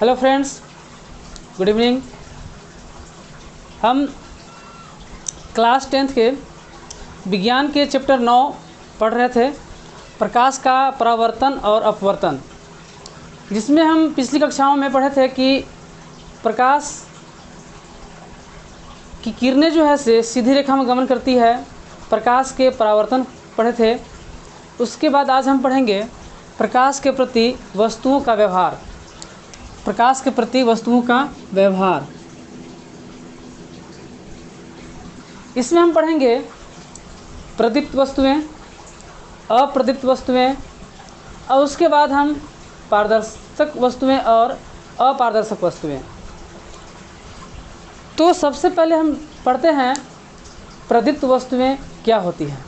Hello friends, good evening. हम class 10th के विज्ञान के चैप्टर 9 पढ़ रहे थे, प्रकाश का परावर्तन और अपवर्तन, जिसमें हम पिछली कक्षाओं में पढ़े थे कि प्रकाश की किरणें जो है से सीधी रेखा में गमन करती है। प्रकाश के परावर्तन पढ़े थे। उसके बाद आज हम पढ़ेंगे प्रकाश के प्रति वस्तुओं का व्यवहार। प्रकाश के प्रति वस्तुओं का व्यवहार, इसमें हम पढ़ेंगे प्रदीप्त वस्तुएं, अप्रदीप्त वस्तुएं, और उसके बाद हम पारदर्शक वस्तुएं और अपारदर्शक वस्तुएं। तो सबसे पहले हम पढ़ते हैं प्रदीप्त वस्तुएं क्या होती हैं।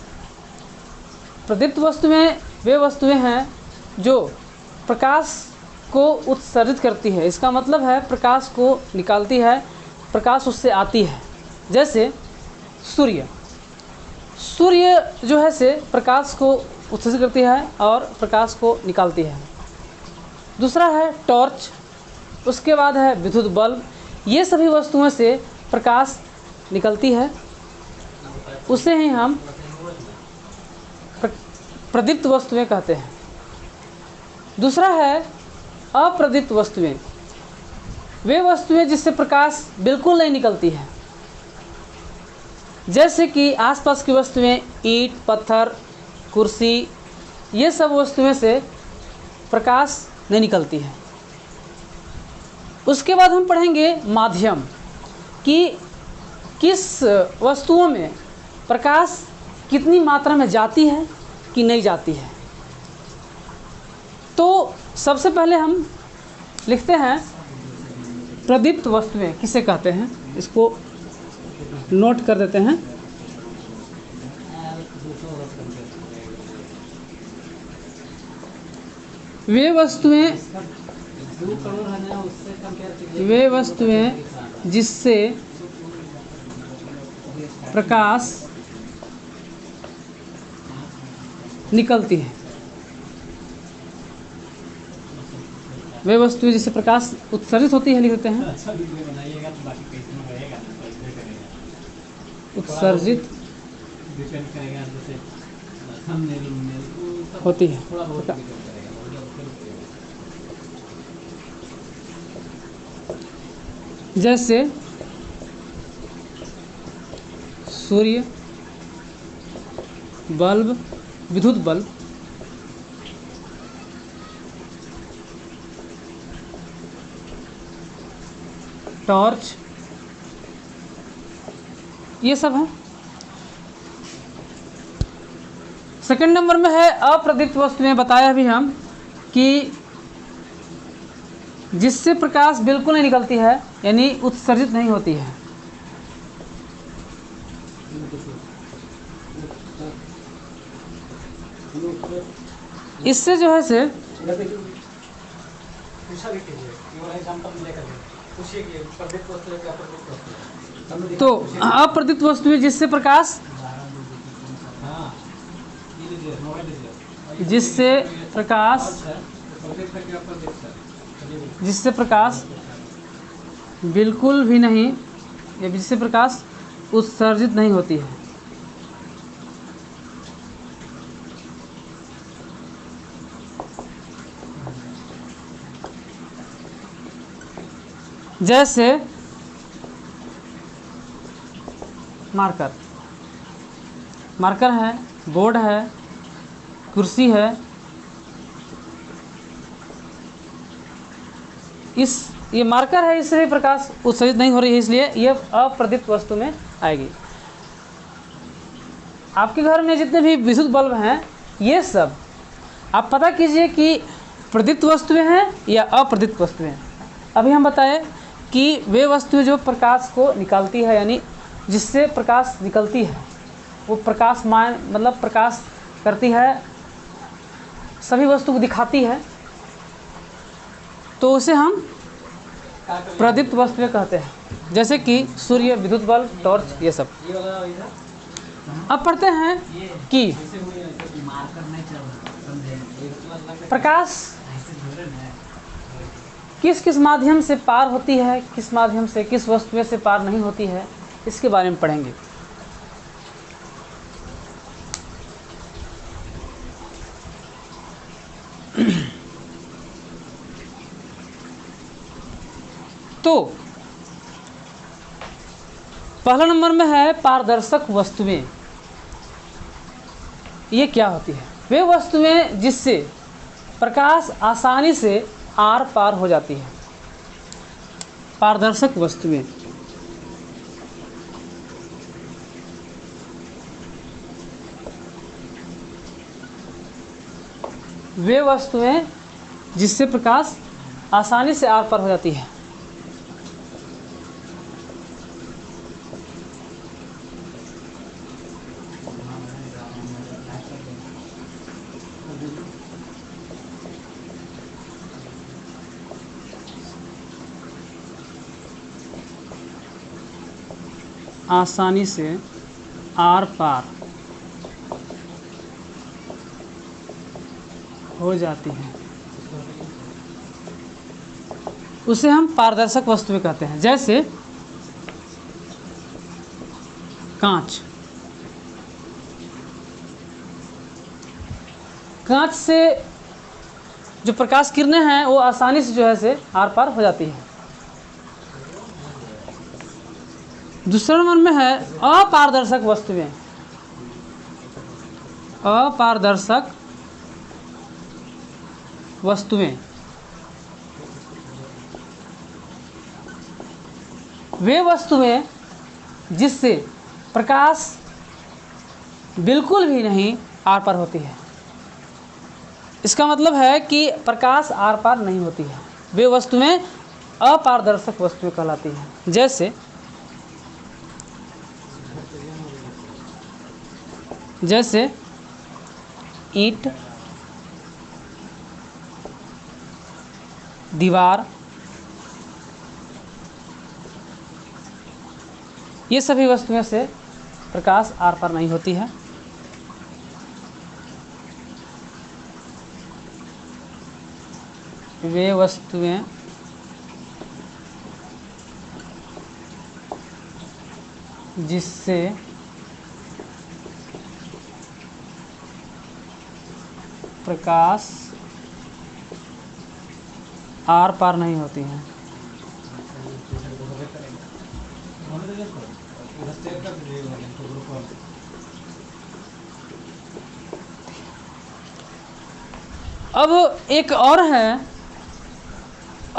प्रदीप्त वस्तुएं वे वस्तुएं हैं जो प्रकाश को उत्सर्जित करती है। इसका मतलब है प्रकाश को निकालती है, प्रकाश उससे आती है। जैसे सूर्य जो है से प्रकाश को उत्सर्जित करती है और प्रकाश को निकालती है। दूसरा है टॉर्च, उसके बाद है विद्युत बल्ब। ये सभी वस्तुओं से प्रकाश निकलती है, उसे ही हम प्रदीप्त वस्तुएं कहते हैं। दूसरा है अप्रदीप्त वस्तुएं, वे वस्तुएं जिससे प्रकाश बिल्कुल नहीं निकलती है। जैसे कि आसपास की वस्तुएं, ईंट, पत्थर, कुर्सी, ये सब वस्तुएं से प्रकाश नहीं निकलती है। उसके बाद हम पढ़ेंगे माध्यम, कि किस वस्तुओं में प्रकाश कितनी मात्रा में जाती है कि नहीं जाती है। तो सबसे पहले हम लिखते हैं प्रदीप्त वस्तुएं किसे कहते हैं, इसको नोट कर देते हैं। वे वस्तुएं जिससे प्रकाश निकलती है। वे वस्तुएं जिससे प्रकाश उत्सर्जित होती है, लिख देते हैं उत्सर्जित होती है। जैसे सूर्य, बल्ब, विद्युत बल्ब। टॉर्च, ये सब है। सेकंड नंबर में है अप्रदीप्त वस्तुएं। बताया भी हम कि जिससे प्रकाश बिल्कुल नहीं निकलती है, यानी उत्सर्जित नहीं होती है। इससे जो है से तो अप्रदीप्त वस्तुएं जिससे प्रकाश बिल्कुल भी नहीं, या जिससे प्रकाश उत्सर्जित नहीं होती है। जैसे मार्कर है, बोर्ड है, कुर्सी है। ये मार्कर है, इससे प्रकाश उत्सर्जित नहीं हो रही है, इसलिए ये अप्रदीप्त वस्तु में आएगी। आपके घर में जितने भी विद्युत बल्ब हैं, ये सब आप पता कीजिए कि प्रदीप्त वस्तुएं हैं या अप्रदीप्त वस्तुएं। अभी हम बताएं कि वे वस्तुएं जो प्रकाश को निकालती है, यानी जिससे प्रकाश निकलती है, वो प्रकाशमान मतलब प्रकाश करती है, सभी वस्तु को दिखाती है, तो उसे हम प्रदीप्त वस्तुएं कहते हैं। जैसे कि सूर्य, विद्युत बल्ब, टॉर्च, ये सब। अब पढ़ते हैं कि प्रकाश किस किस माध्यम से पार होती है, किस माध्यम से, किस वस्तु से पार नहीं होती है, इसके बारे में पढ़ेंगे। तो पहला नंबर में है पारदर्शक वस्तुएं। ये क्या होती है? वे वस्तुएं जिससे प्रकाश आसानी से आर पार हो जाती है। पारदर्शक वस्तुएं वे वस्तुएं जिससे प्रकाश आसानी से आर पार हो जाती है। आसानी से आर पार हो जाती हैं, उसे हम पारदर्शक वस्तुएं कहते हैं। जैसे कांच। कांच से जो प्रकाश किरणें हैं वो आसानी से जो है से आर पार हो जाती हैं। दूसरे नंबर में है अपारदर्शक वस्तुएं। अपारदर्शक वस्तुएं वे वस्तुएं जिससे प्रकाश बिल्कुल भी नहीं आर पार होती है। इसका मतलब है कि प्रकाश आर पार नहीं होती है, वे वस्तुएं अपारदर्शक वस्तुएं कहलाती हैं। जैसे ईंट, दीवार, ये सभी वस्तुएं से प्रकाश आर पार नहीं होती है। वे वस्तुएं जिससे प्रकाश आर पार नहीं होती हैं। अब एक और है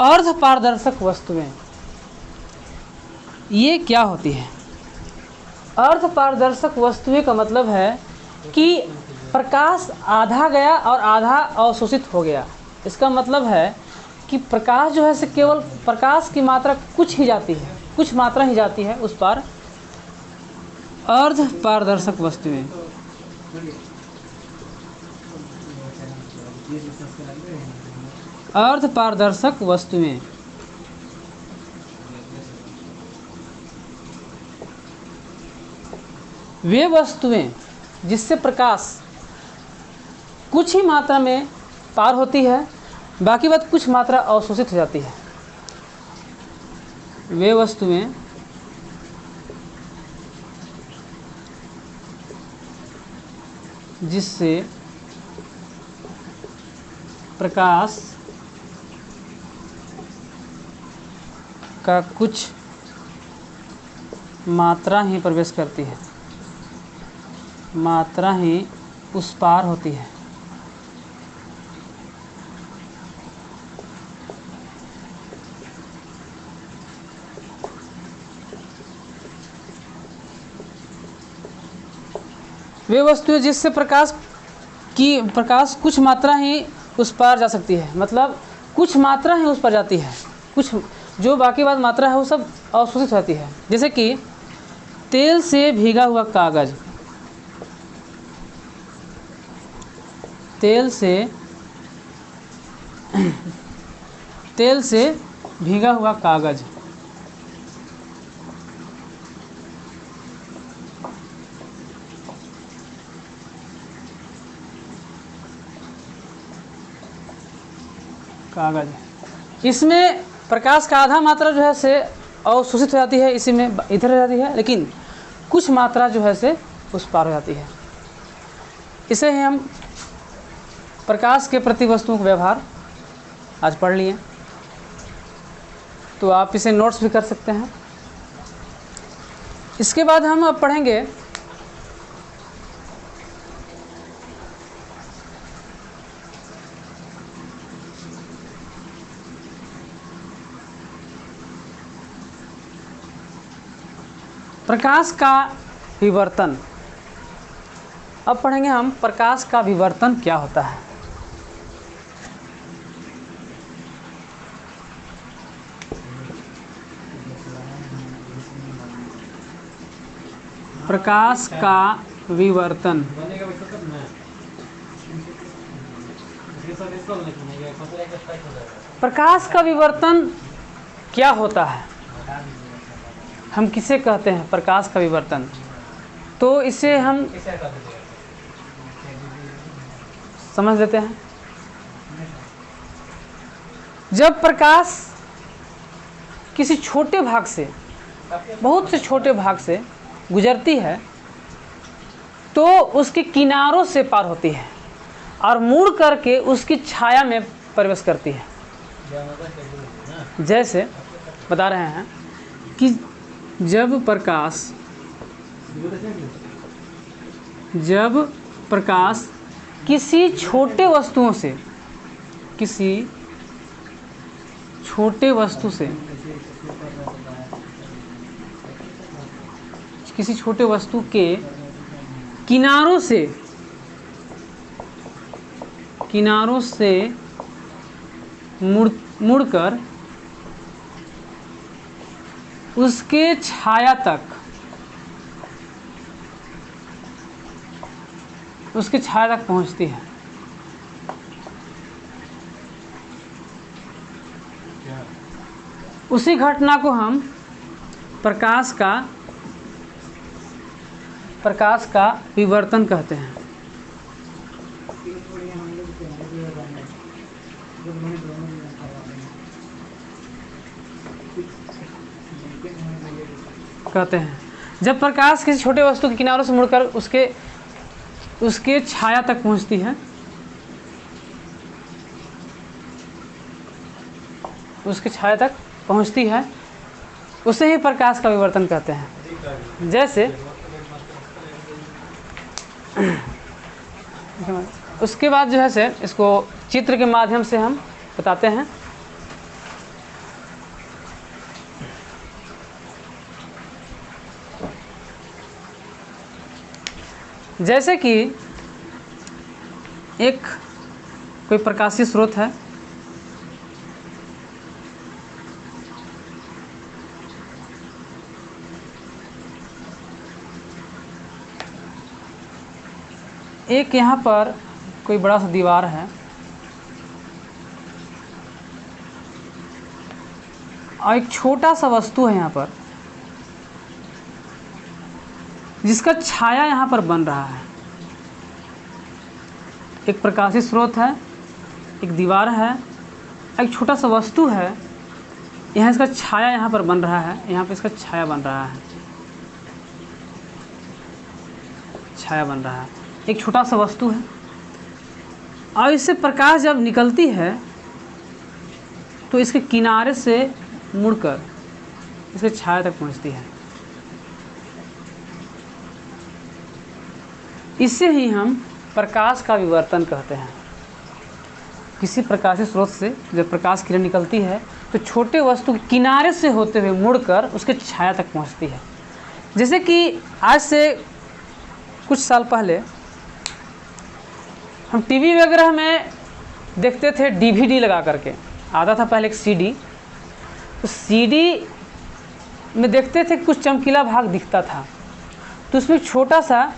अर्ध पारदर्शक वस्तुएं। ये क्या होती है? अर्ध पारदर्शक वस्तुएं का मतलब है कि प्रकाश आधा गया और आधा अवशोषित हो गया। इसका मतलब है कि प्रकाश जो है से केवल प्रकाश की मात्रा कुछ ही जाती है, कुछ मात्रा ही जाती है उस पार। अर्ध पारदर्शक वस्तुएं अर्ध पारदर्शक वस्तुएं वे वस्तुएं जिससे प्रकाश कुछ ही मात्रा में पार होती है, बाकी बात कुछ मात्रा अवशोषित हो जाती है। वे वस्तुएं जिससे प्रकाश का कुछ मात्रा ही प्रवेश करती है, मात्रा ही उस पार होती है। वे वस्तुएं जिससे प्रकाश कुछ मात्रा ही उस पार जा सकती है, मतलब कुछ मात्रा ही उस पर जाती है, कुछ जो बाकी बात मात्रा है वो सब अवशोषित होती है। जैसे कि तेल से भीगा हुआ कागज, तेल से भीगा हुआ कागज इसमें प्रकाश का आधा मात्रा जो है से अवशोषित हो जाती है, इसी में इधर हो जाती है, लेकिन कुछ मात्रा जो है से उस पार हो जाती है। इसे ही हम प्रकाश के प्रति वस्तुओं का व्यवहार आज पढ़ लिए, तो आप इसे नोट्स भी कर सकते हैं। इसके बाद हम अब पढ़ेंगे प्रकाश का विवर्तन। अब पढ़ेंगे हम प्रकाश का विवर्तन क्या होता है। प्रकाश का विवर्तन। प्रकाश का विवर्तन क्या होता है, हम किसे कहते हैं प्रकाश का विवर्तन? तो इसे हम समझ लेते हैं। जब प्रकाश किसी छोटे भाग से, बहुत से छोटे भाग से गुजरती है तो उसके किनारों से पार होती है और मुड़ करके उसकी छाया में प्रवेश करती है। जैसे बता रहे हैं कि जब प्रकाश किसी छोटे वस्तुओं से, किसी छोटे वस्तु के किनारों से मुड़कर उसके छाया तक पहुंचती है। उसी घटना को हम प्रकाश का विवर्तन कहते हैं। जब प्रकाश किसी छोटे वस्तु के किनारों से मुड़कर उसके छाया तक पहुंचती है, उसे ही प्रकाश का विवर्तन कहते हैं। जैसे उसके बाद जो है से इसको चित्र के माध्यम से हम बताते हैं। जैसे कि कोई प्रकाशीय स्रोत है, एक यहाँ पर कोई बड़ा सा दीवार है और एक छोटा सा वस्तु है यहाँ पर जिसका छाया यहाँ पर बन रहा है। एक प्रकाशीय स्रोत है, एक दीवार है, एक छोटा सा वस्तु है, यहाँ इसका छाया यहाँ पर बन रहा है, यहाँ पे इसका छाया बन रहा है, एक छोटा सा वस्तु है और इससे प्रकाश जब निकलती है तो इसके किनारे से मुड़कर इसके छाया तक पहुंचती है। इससे ही हम प्रकाश का विवर्तन कहते हैं। किसी प्रकाशीय स्रोत से जब प्रकाश किरण निकलती है तो छोटे वस्तु के किनारे से होते हुए मुड़कर उसके छाया तक पहुंचती है। जैसे कि आज से कुछ साल पहले हम टीवी वगैरह में देखते थे, डीवीडी लगा करके आता था पहले एक सीडी, तो सीडी में देखते थे कुछ चमकीला भाग दिखता था, तो उसमें छोटा सा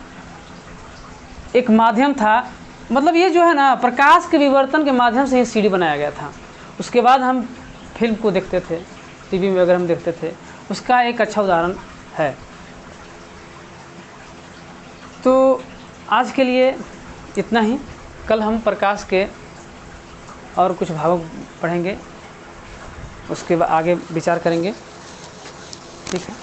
एक माध्यम था, मतलब ये जो है ना प्रकाश के विवर्तन के माध्यम से ये सीडी बनाया गया था। उसके बाद हम फिल्म को देखते थे, टीवी में वगैरह में देखते थे, उसका एक अच्छा उदाहरण है। तो आज के लिए इतना ही। कल हम प्रकाश के और कुछ भाग पढ़ेंगे। उसके बाद आगे विचार करेंगे। ठीक है।